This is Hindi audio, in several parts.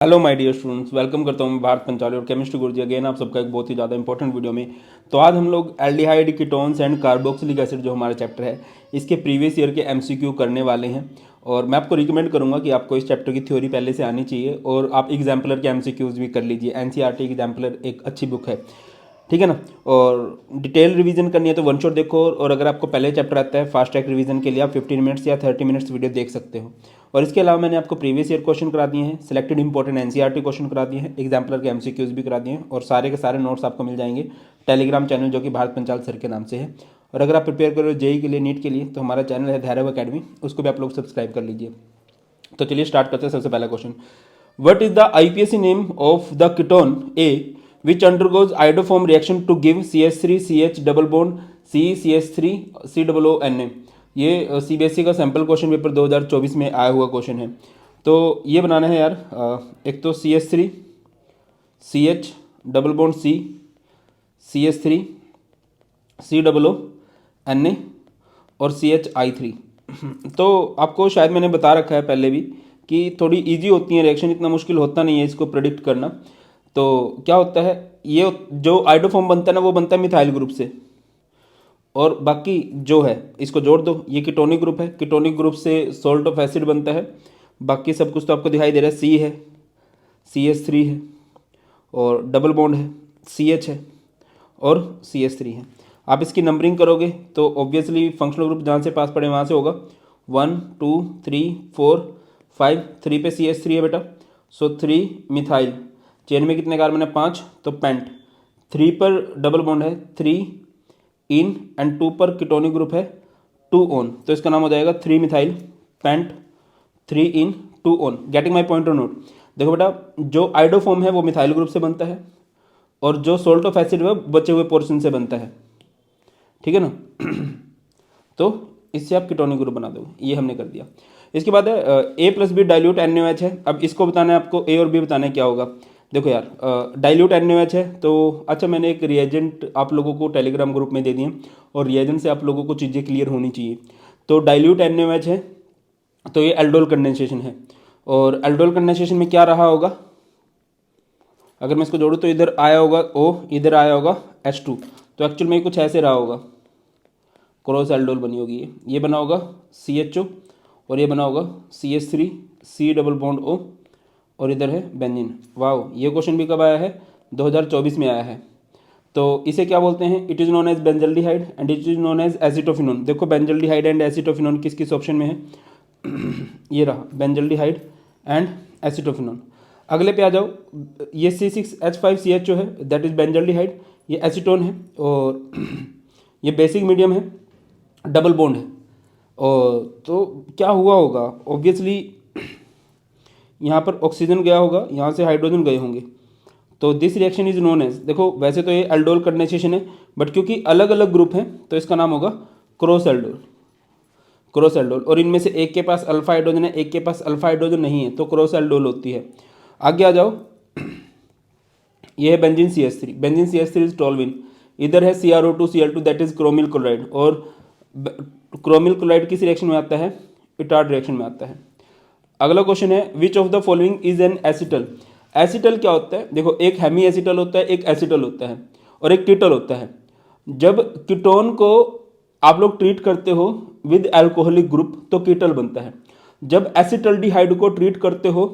Hello my dear students, welcome करता हूँ मैं भारत पंचाली और केमिस्ट्री गुरुजी अगेन आप सबका एक बहुत ही ज़्यादा इंपॉर्टेंट वीडियो में। तो आज हम लोग aldehyde ketones and carboxylic acid जो हमारा चैप्टर है इसके प्रीवियस ईयर के एमसीक्यू करने वाले हैं। और मैं आपको रिकमेंड करूँगा कि आपको इस चैप्टर की थ्योरी पहले से आनी चाहिए और आप एग्जाम्पलर के एमसीक्यूज भी कर लीजिए। एनसीईआरटी एग्जाम्पलर एक अच्छी बुक है, ठीक है ना। और डिटेल रिवीजन करनी है तो वन शॉट देखो, और अगर आपको पहले चैप्टर आता है फास्ट ट्रैक रिवीजन के लिए आप 15 मिनट्स या 30 मिनट्स वीडियो देख सकते हो। और इसके अलावा मैंने आपको प्रीवियस ईयर क्वेश्चन करा दिए हैं, सिलेक्टेड इंपॉर्टेंट एनसीईआरटी क्वेश्चन करा दिए हैं, एग्जाम्पलर के एमसीक्यूज भी करा दिए हैं, और सारे के सारे नोट्स आपको मिल जाएंगे टेलीग्राम चैनल जो कि भारत पंचाल सर के नाम से है। और अगर आप प्रिपेयर कर रहे हो जेई के लिए, नीट के लिए, तो हमारा चैनल है धैर्य अकेडमी, उसको भी आप लोग सब्सक्राइब कर लीजिए। तो चलिए स्टार्ट करते हैं। सबसे पहला question, what is the IUPAC name of the ketone A which undergoes iodoform reaction to give CH3 CH double bond C CH3 COONA। ये सीबीएसई का सैम्पल क्वेश्चन पेपर 2024 में आया हुआ क्वेश्चन है। तो ये बनाना है यार, एक तो CH3 CH double bond C CH3 COONA और CHI3। तो आपको शायद मैंने बता रखा है पहले भी कि थोड़ी इजी होती है रिएक्शन, इतना मुश्किल होता नहीं है इसको प्रेडिक्ट करना। तो क्या होता है, ये जो आइडोफॉर्म बनता है ना वो बनता है मिथाइल ग्रुप से, और बाकी जो है इसको जोड़ दो, ये कीटोनिक ग्रुप है, कीटोनिक ग्रुप से सॉल्ट ऑफ एसिड बनता है। बाकी सब कुछ तो आपको दिखाई दे रहा है, सी है, CH3 है, और डबल बॉन्ड है, CH है, और CH3 है। आप इसकी नंबरिंग करोगे तो ऑब्वियसली फंक्शनल ग्रुप जहाँ से पास पड़े वहाँ से होगा 1 2 3 4 5। 3 पे CH3 है बेटा, सो 3 मिथाइल, चेन में कितने कार्बन है 5, तो पेंट। 3 पर डबल बॉन्ड है 3 इन, एंड 2 पर कीटोनिक ग्रुप है 2 ऑन, तो इसका नाम हो जाएगा 3 methyl paint 3 in 2 on. Getting my point और नोट। देखो बेटा, जो आइडोफॉर्म है वो मिथाइल ग्रुप से बनता है, और जो सोल्ट ऑफ एसिड है बचे हुए पोर्शन से बनता है, ठीक है ना। तो इससे आप कीटोनिक ग्रुप बना दोगे, ये हमने कर दिया। इसके बाद है A plus B dilute NaOH है। अब इसको बताना है आपको, ए और बी बताना है क्या होगा। देखो यार, डाइल्यूट NaOH है तो अच्छा, मैंने एक रिएजेंट आप लोगों को टेलीग्राम ग्रुप में दे दिए, और रिएजेंट से आप लोगों को चीज़ें क्लियर होनी चाहिए। तो डाइल्यूट NaOH है तो ये एल्डोल कंडेंसेशन है, और एल्डोल कंडेंसेशन में क्या रहा होगा, अगर मैं इसको जोड़ूँ तो इधर आया होगा O, इधर आया होगा H2, तो एक्चुअल में कुछ ऐसे रहा होगा, क्रॉस एल्डोल बनी होगी, ये बना होगा CHO, और ये बना होगा CH3 C double bond O, और इधर है बेंजीन। वाओ, ये क्वेश्चन भी कब आया है, 2024 में आया है। तो इसे क्या बोलते हैं, it is known as benzaldehyde and it is known as acetophenone. देखो बेंजल्डिहाइड एंड एसिटोफिनोन किस किस ऑप्शन में है, ये रहा बेंजल्डिहाइड एंड एसिटोफिनोन। अगले पे आ जाओ, ये C6H5CHO है, दैट इज बेंजल्डिहाइड, ये एसीटोन है, और ये बेसिक मीडियम है, डबल बॉन्ड है। और तो क्या हुआ होगा, ऑब्वियसली यहाँ पर ऑक्सीजन गया होगा, यहाँ से हाइड्रोजन गए होंगे, तो this reaction is known as, देखो वैसे तो ये एल्डोल कंडेंसेशन है, बट क्योंकि अलग अलग ग्रुप हैं तो इसका नाम होगा क्रॉस एल्डोल, क्रॉस एल्डोल। और इनमें से एक के पास अल्फा हाइड्रोजन है, एक के पास अल्फा हाइड्रोजन नहीं है, तो क्रॉस एल्डोल होती है। आगे आ जाओ, ये है benzene CH3, benzene CH3 is toluene, इधर है CrO2Cl2 that is chromyl chloride, और क्रोमिल क्लोराइड किस रिएक्शन में आता है, इटार्ड रिएक्शन में आता है। अगला क्वेश्चन है, which of the following is an acetal. Acetal क्या होता है, देखो एक हेमी एसिटल होता है, एक एसिटल होता है, और एक कीटल होता है। जब कीटोन को आप लोग ट्रीट करते हो विद एल्कोहलिक ग्रुप तो कीटल बनता है। जब एसिटल्डिहाइड को ट्रीट करते हो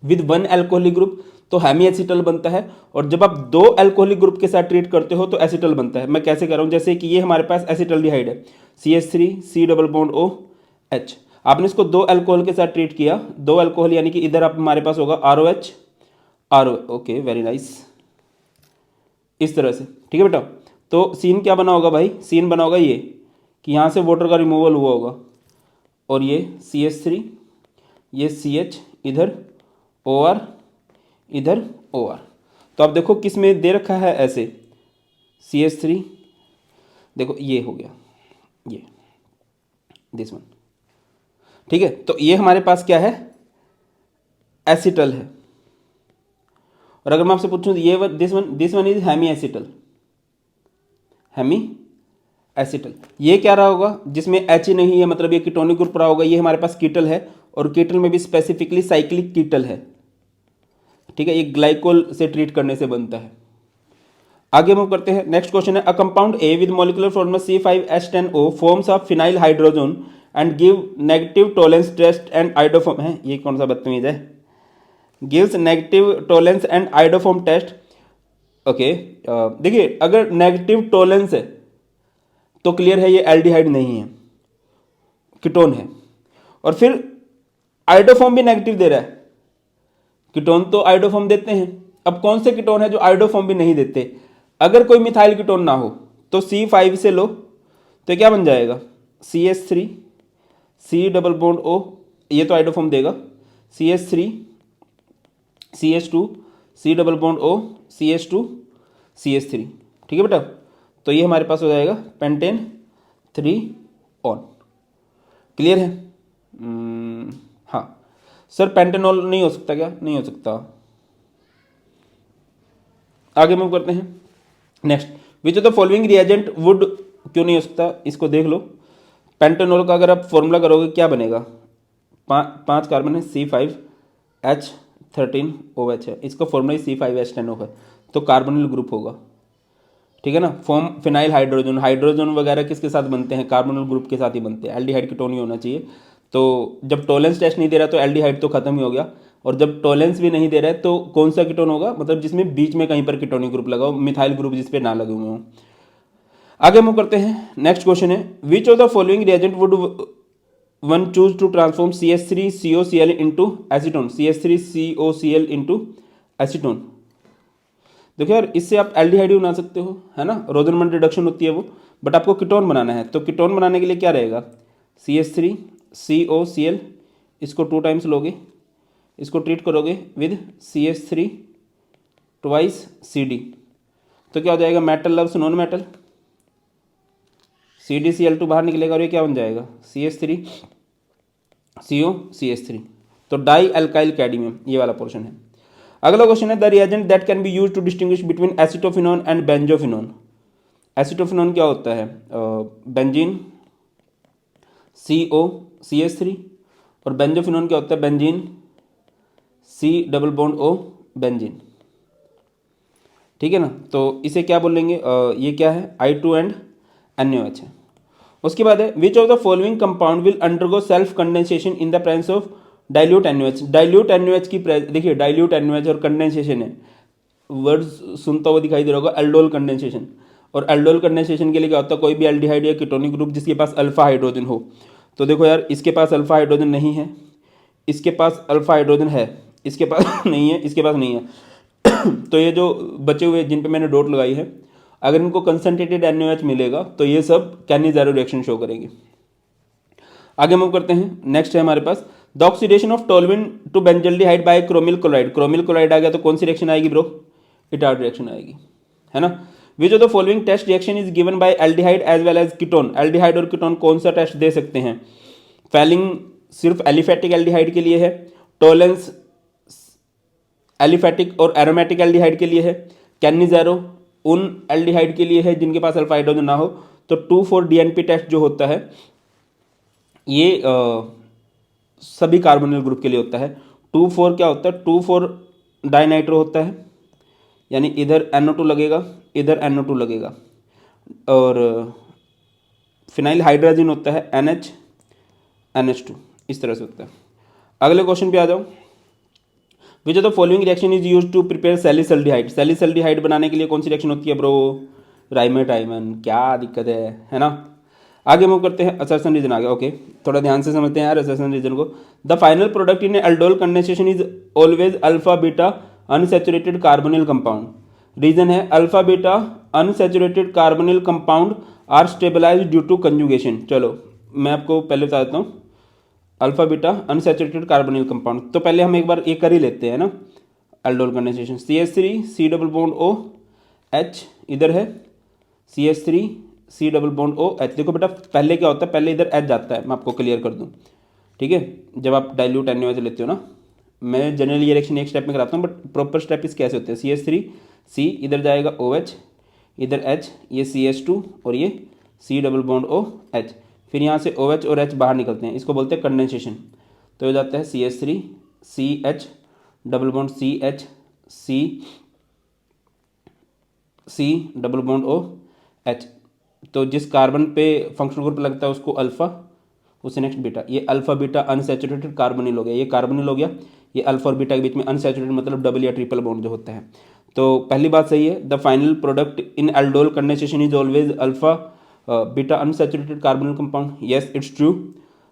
विद वन एल्कोहलिक ग्रुप तो हेमी एसिटल बनता है, और जब आप दो एल्कोहलिक ग्रुप के साथ ट्रीट करते हो तो एसिटल बनता है। मैं कैसे कह रहा हूं, जैसे कि ये हमारे पास एसिटल्डिहाइड है, CH3 C double bond OH, आपने इसको दो अल्कोहल के साथ ट्रीट किया, दो अल्कोहल यानी कि इधर आप हमारे पास होगा ROH RO, okay very nice, इस तरह से, ठीक है बेटा। तो सीन क्या बना होगा भाई, सीन बना होगा ये कि यहाँ से वाटर का रिमूवल हुआ होगा, और ये CH3, ये CH, इधर OR, इधर OR। तो आप देखो किस में दे रखा है ऐसे, CH3, देखो ये हो गया, ये दिस वन, ठीक है। तो ये हमारे पास क्या है, एसिटल है। और अगर मैं आपसे पूछूं ये this one is hemiacetal, hemiacetal. ये क्या रहा होगा, जिसमें H ही नहीं है, मतलब ये कीटोनिक ग्रुप रहा होगा, ये हमारे पास कीटल है, और कीटल में भी स्पेसिफिकली साइक्लिक कीटल है, ठीक है, ये ग्लाइकोल से ट्रीट करने से बनता है। आगे मूव करते हैं, नेक्स्ट क्वेश्चन है, a compound A with molecular formula C5H10O forms of phenyl hydrogen and give negative Tollens test and iodoform है, ये कौन सा बदतमीज है, gives negative Tollens and iodoform test. Okay, देखिए अगर नेगेटिव टॉलेंस है तो क्लियर है ये एल्डिहाइड नहीं है, कीटोन है, और फिर आइडोफॉर्म भी नेगेटिव दे रहा है। कीटोन तो आइडोफॉर्म देते हैं, अब कौन से कीटोन है जो आइडोफॉर्म भी नहीं देते? अगर कोई मिथाइल कीटोन ना हो तो C5 से लो तो क्या बन जाएगा, CH3 C double bond O, ये तो आइडोफॉर्म देगा, CH3 CH2 C double bond O CH2 CH3, ठीक है बेटा। तो ये हमारे पास हो जाएगा पेंटेन 3 ऑन। क्लियर है? हाँ सर, पेंटेनॉल नहीं हो सकता क्या? नहीं हो सकता। आगे मूव करते हैं, next, which of the following reagent would, क्यों नहीं हो सकता, इसको देख लो। पेंटेनॉल का अगर आप फॉर्मूला करोगे क्या बनेगा, 5 कार्बन है, C5H13OH है, इसका फॉर्मूला ही C5H10O है, तो कार्बोनिल ग्रुप होगा, ठीक है ना। फॉर्म फिनाइल हाइड्रोजन, हाइड्रोजन वगैरह किसके साथ बनते हैं, कार्बोनिल ग्रुप के साथ ही बनते हैं, एल्डिहाइड कीटोन ही होना चाहिए। तो जब टॉलेंस टेस्ट नहीं दे रहा तो एल्डिहाइड तो खत्म ही हो गया, और जब टॉलेंस भी नहीं दे रहा है तो कौन सा कीटोन होगा, मतलब जिसमें बीच में कहीं पर कीटोनिक ग्रुप लगा हो, मिथाइल ग्रुप जिस पे ना लगे हुए हों। आगे मूव करते हैं, नेक्स्ट क्वेश्चन है, which of the following reagent would one choose to transform CH3COCl into acetone, CH3COCl into acetone. देखो यार, इससे आप एल्डिहाइड बना सकते हो, है ना, रोजरमन रिडक्शन होती है वो, बट आपको कीटोन बनाना है, तो कीटोन बनाने के लिए क्या रहेगा, CH3COCl, इसको 2 टाइम्स लोगे, इसको ट्रीट करोगे विद CH3 ट्वाइस CD, तो क्या हो जाएगा, metal loves non metal, CdCl2 बाहर निकलेगा और ये क्या बन जाएगा, CH3COCH3, तो डाई एल्काइल कैडमियम, ये वाला पोर्शन है। अगला क्वेश्चन है, the reagent that can be use to distinguish between acetophenone and benzophenone. Acetophenone क्या होता है, बेंजीन COCH3, और बेंजोफिनोन क्या होता है, benzene C double bond O benzene, ठीक है ना। तो इसे क्या बोलेंगे, ये क्या है, I2 एंड NaOH है। उसके बाद है, which of the following compound will undergo self condensation in the presence of dilute NaOH। Dilute NaOH की देखिए, डाइल्यूट NaOH और कंडेंसेशन है, वर्ड सुनता हुआ दिखाई दे रहा होगा, एल्डोल कंडेंसेशन, और एल्डोल कंडेंसेशन के लिए क्या होता है, कोई भी एल्डिहाइड या कीटोनिक ग्रुप जिसके पास अल्फा हाइड्रोजन हो। तो देखो यार, इसके पास अल्फा हाइड्रोजन नहीं है, इसके पास अल्फा हाइड्रोजन है, इसके पास नहीं है, इसके पास नहीं है। तो ये जो बचे हुए जिन पे मैंने डॉट लगाई है, अगर इनको कंसंट्रेटेड NaOH मिलेगा तो ये सब कैनी-ज़ेरो रिएक्शन शो करेंगे। आगे मूव करते हैं, नेक्स्ट है हमारे पास, the oxidation of toluene to benzaldehyde by chromyl chloride. Chromyl chloride आ गया तो कौन सी रिएक्शन आएगी ब्रो, इटार्ड रिएक्शन आएगी, है ना। Which of the following test reaction is given by aldehyde as well as ketone. Aldehyde और कीटोन कौन सा टेस्ट दे सकते हैं, फैलिंग सिर्फ एलिफेटिक एल्डिहाइड के लिए है, टोलेंस एलिफेटिक और एरोमेटिक एल्डिहाइड के लिए है, कैनी-ज़ेरो उन एल्डिहाइड के लिए है जिनके पास अल्फा हाइड्रोजन ना हो। तो 2,4-DNP टेस्ट जो होता है ये सभी कार्बोनिल ग्रुप के लिए होता है। 2,4 क्या होता है, 2,4 डाइनाइट्रो होता है, यानी इधर NO2 लगेगा, इधर NO2 लगेगा, और फिनाइल हाइड्रोजन होता है NH2, इस तरह से होता है। अगले क्वेश्चन पे आ जाओ, which of the following reaction is use to prepare salicylaldehyde. Salicylaldehyde बनाने के लिए कौन सी रिएक्शन होती है ब्रो, राइमेटाइमन, क्या दिक्कत है ना। आगे मूव करते हैं, असर्शन रीजन आ गया, ओके, थोड़ा ध्यान से समझते हैं यार असर्शन रीजन को। The final product in aldol condensation is always alpha beta unsaturated carbonyl compound. Reason है alpha beta unsaturated carbonyl compound are stabilise due to conjugation. चलो मैं आपको पहले बता देता हूँ, alpha beta unsaturated carbonyl compound, तो पहले हम एक बार ये कर ही लेते हैं ना, aldol condensation, CH3 C double bond OH, इधर है CH3 C double bond OH। देखो बेटा, पहले क्या होता है, पहले इधर H जाता है, मैं आपको क्लियर कर दूं, ठीक है। जब आप डाइल्यूट NaOH लेते हो ना, मैं जनरली ये रिएक्शन एक स्टेप में कराता हूँ, बट प्रॉपर स्टेप इस कैसे होते हैं, CH3 C इधर जाएगा OH, इधर H, ये CH2 और ये C डबल बॉन्ड OH, फिर यहाँ से OH और H बाहर निकलते हैं, इसको बोलते हैं कंडेंसेशन। तो हो जाता है CH3 CH double bond CH C double bond O H। तो जिस कार्बन पे फंक्शनल ग्रुप लगता है उसको अल्फा, उससे नेक्स्ट बीटा। ये अल्फा बीटा अनसैचुरेटेड कार्बोनिल हो गया, ये कार्बोनिल हो गया। ये अल्फा और बीटा के बीच में अनसैचुरेटेड मतलब डबल या ट्रिपल बॉन्ड जो होता है। तो पहली बात सही है, the final product in aldol condensation is always alpha beta unsaturated carbonyl compound. Yes it's true.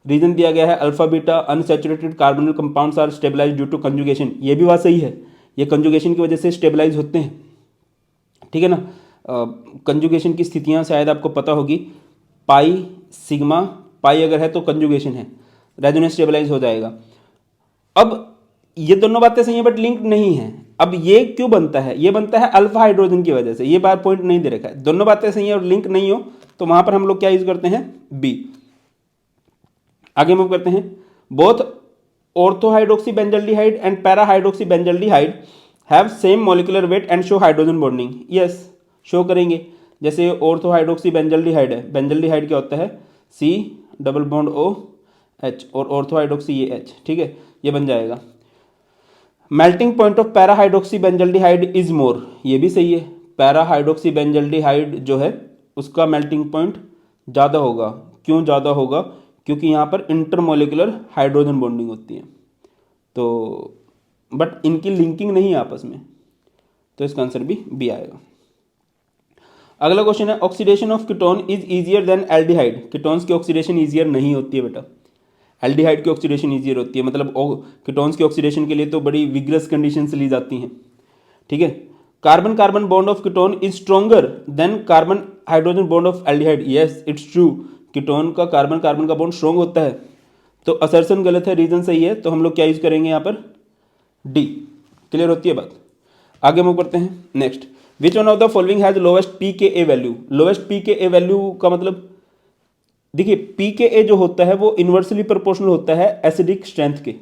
Reason दिया गया है alpha beta unsaturated carbonyl compounds are stabilise due to conjugation. ये भी बात सही है, ये कंजुगेशन की वजह से स्टेबलाइज होते हैं, ठीक है ना। कंजुगेशन की स्थितियां शायद आपको पता होगी, पाई सिग्मा पाई अगर है तो कंजुगेशन है, रेजोनेंस स्टेबलाइज हो जाएगा। अब ये दोनों बातें सही है बट लिंक नहीं है। अब ये क्यों बनता है, ये बनता है अल्फा हाइड्रोजन की वजह से। ये बात पॉइंट नहीं दे रखा है, दोनों बातें सही है और लिंक नहीं हो तो वहां पर हम लोग क्या यूज करते हैं, बी। आगे मूव करते हैं। Both ortho hydroxy benzaldehyde and para hydroxy benzaldehyde have same molecular weight and show hydrogen bonding. Yes show करेंगे। जैसे ऑर्थो हाइड्रोक्सी बेंजल्डिहाइड है, बेंजल्डिहाइड क्या होता है, C double bond O H और ऑर्थो हाइड्रोक्सी ये H, ठीक है, ये बन जाएगा। Melting point of para hydroxy benzaldehyde is more, ये भी सही है। पैरा हाइड्रोक्सी बेंजल्डिहाइड जो है उसका मेल्टिंग पॉइंट ज़्यादा होगा। क्यों ज़्यादा होगा, क्योंकि यहाँ पर इंटरमोलिकुलर हाइड्रोजन बॉन्डिंग होती है। तो बट इनकी लिंकिंग नहीं है आपस में, तो इसका आंसर भी बी आएगा। अगला क्वेश्चन है, oxidation of ketone is easier than aldehyde. Ketones की ऑक्सीडेशन ईजियर नहीं होती है बेटा, एल्डिहाइड की ऑक्सीडेशन ईजियर होती है। मतलब कीटोन्स की ऑक्सीडेशन के लिए तो बड़ी विग्रस कंडीशंस ली जाती हैं, ठीक है। Carbon carbon bond of ketone is stronger than carbon hydrogen bond of aldehyde. Yes it's true, ketone का कार्बन कार्बन का बॉन्ड स्ट्रॉन्ग होता है। तो असर्शन गलत है, रीजन सही है। तो हम लोग क्या यूज करेंगे यहाँ पर, डी। क्लियर होती है बात। आगे मूव करते हैं। Next, which one of the following has lowest pKa value. Lowest pKa value का मतलब देखिए, pKa जो होता है वो इनवर्सली प्रोपोर्शनल होता है एसिडिक स्ट्रेंथ के।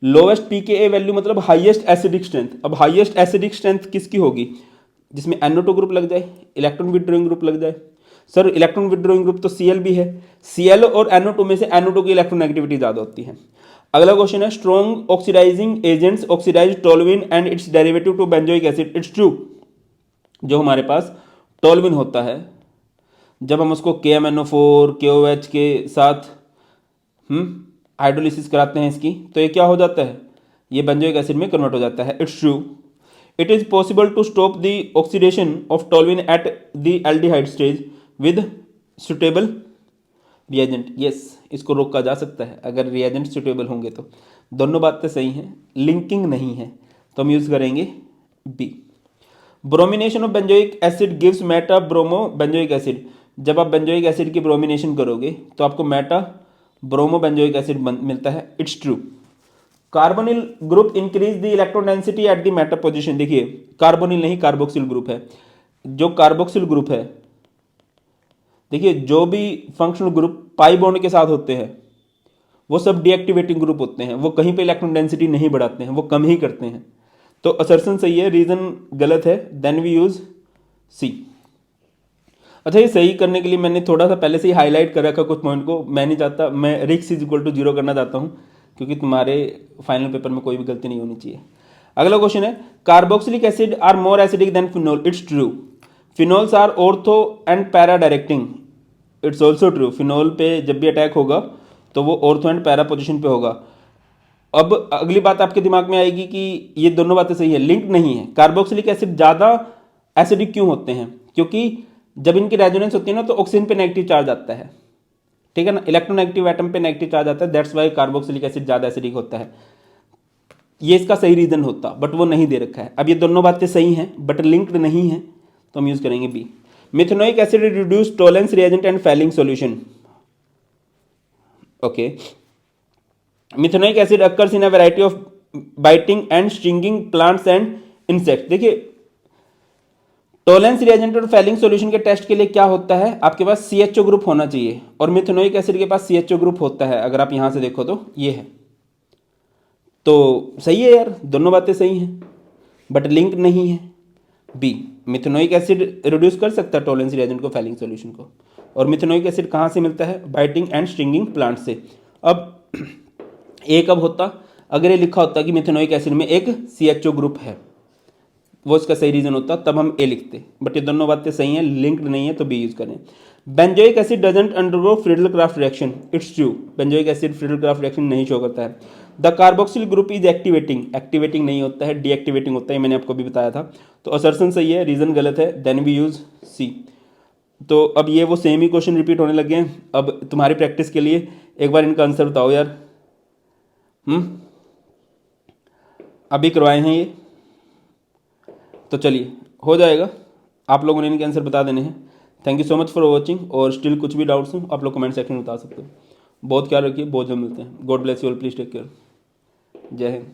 लोवेस्ट pKa वैल्यू मतलब हाईएस्ट एसिडिक स्ट्रेंथ। अब हाईएस्ट एसिडिक स्ट्रेंथ किसकी होगी, जिसमें NO2 ग्रुप लग जाए, इलेक्ट्रॉन विड्रॉइंग ग्रुप लग जाए। सर इलेक्ट्रॉन विड्रॉइंग ग्रुप तो Cl भी है, Cl और NO2 में से NO2 की इलेक्ट्रोनेगेटिविटी ज्यादा होती है। अगला क्वेश्चन है, strong oxidising agents oxidise toluene and its derivative to benzoic acid. It's true. जो हमारे पास टोलुइन होता है, जब हम उसको KMNO4 KOH के साथ हाइड्रोलिसिस कराते हैं इसकी, तो ये क्या हो जाता है, ये बेंजोइक एसिड में कन्वर्ट हो जाता है। It's true. It is possible to stop the oxidation of toluene at the aldehyde stage with suitable reagent. Yes, इसको रोका जा सकता है अगर रिएजेंट सुटेबल होंगे तो। दोनों बातें सही हैं, लिंकिंग नहीं है, तो हम यूज करेंगे B. Bromination of benzoic acid gives meta bromo benzoic acid. जब आप बेंजोइक एसिड की ब्रोमिनेशन करोगे तो आपको मेटा ब्रोमो बेंजोइक एसिड मिलता है। It's true. Carbonyl group increase the electron density at the Meta position. देखिए, कार्बोनिल नहीं कार्बोक्सिल ग्रुप है। जो कार्बोक्सिल ग्रुप है, देखिए जो भी फंक्शनल ग्रुप पाई बॉन्ड के साथ होते हैं वो सब डीएक्टिवेटिंग ग्रुप होते हैं, वो कहीं पे इलेक्ट्रॉन डेंसिटी नहीं बढ़ाते हैं, वो कम ही करते हैं। तो असर्शन सही है, रीजन गलत है, देन वी यूज सी। अच्छा, ये सही करने के लिए मैंने थोड़ा सा पहले से ही हाईलाइट कर रखा कुछ पॉइंट को। मैं नहीं चाहता, मैं रिक्स इज इक्वल टू 0 करना चाहता हूँ, क्योंकि तुम्हारे फाइनल पेपर में कोई भी गलती नहीं होनी चाहिए। अगला क्वेश्चन है, carboxylic acid are more acidic than phenol. It's true. Phenols are ortho and para directing. It's also true. Phenol पे जब भी अटैक होगा तो वो ऑर्थो एंड पैरा पोजिशन पे होगा। अब अगली बात आपके दिमाग में आएगी कि ये दोनों बातें सही है, लिंक नहीं है। कार्बोक्सिलिक एसिड ज़्यादा एसिडिक क्यों होते हैं, क्योंकि जब इनकी रेजोनेंस होती है ना तो ऑक्सीजन पे नेगेटिव चार्ज आता है, ठीक है ना, इलेक्ट्रोनेगेटिव एटम पे नेगेटिव चार्ज आता है। दैट्स वाई कार्बोक्सिलिक एसिड ज़्यादा एसिडिक होता है। ये इसका सही रीजन होता, बट वो नहीं दे रखा है। अब ये दोनों बातें सही हैं बट लिंक्ड नहीं है, तो हम यूज करेंगे B. Methanoic acid reduce Tollens reagent and Fehling solution. Okay, methanoic acid occurs in a variety of biting and stinging plants and insect. देखिए, टोलेंस रिएजेंट और फैलिंग सॉल्यूशन के टेस्ट के लिए क्या होता है, आपके पास CHO ग्रुप होना चाहिए, और मिथेनोइक एसिड के पास CHO ग्रुप होता है। अगर आप यहां से देखो तो ये है, तो सही है यार, दोनों बातें सही हैं बट लिंक नहीं है। बी, मिथेनोइक एसिड रिड्यूस कर सकता है टोलेंस रिएजेंट को, फैलिंग सॉल्यूशन को। और मिथेनोइक एसिड कहाँ से मिलता है, बाइटिंग एंड स्टिंगिंग प्लांट से। अब ए कब होता, अगर ये लिखा होता कि मिथेनोइक एसिड में एक CHO ग्रुप है, वो इसका सही रीज़न होता, तब हम ए लिखते। बट ये दोनों बातें सही हैं, लिंक्ड नहीं है तो बी यूज़ करें। Benzoic acid doesn't undergo Friedel craft reaction, it's true. Benzoic acid Friedel craft reaction नहीं शो करता है। The carboxyl group is activating, activating नहीं होता है, डीएक्टिवेटिंग होता है, मैंने आपको भी बताया था। तो असर्शन सही है, रीज़न गलत है, देन वी यूज़ सी। तो अब ये वो सेम ही क्वेश्चन रिपीट होने लगे हैं। अब तुम्हारी प्रैक्टिस के लिए एक बार इनका आंसर बताओ यार। अभी करवाए हैं ये, तो चलिए हो जाएगा, आप लोगों ने इनके आंसर बता देने हैं। Thank you so much for watching, और स्टिल कुछ भी डाउट्स हो आप लोग कमेंट सेक्शन में बता सकते हो। बहुत ख्याल रखिए, बहुत जल्द मिलते हैं। God bless you all, please take care. जय हिंद।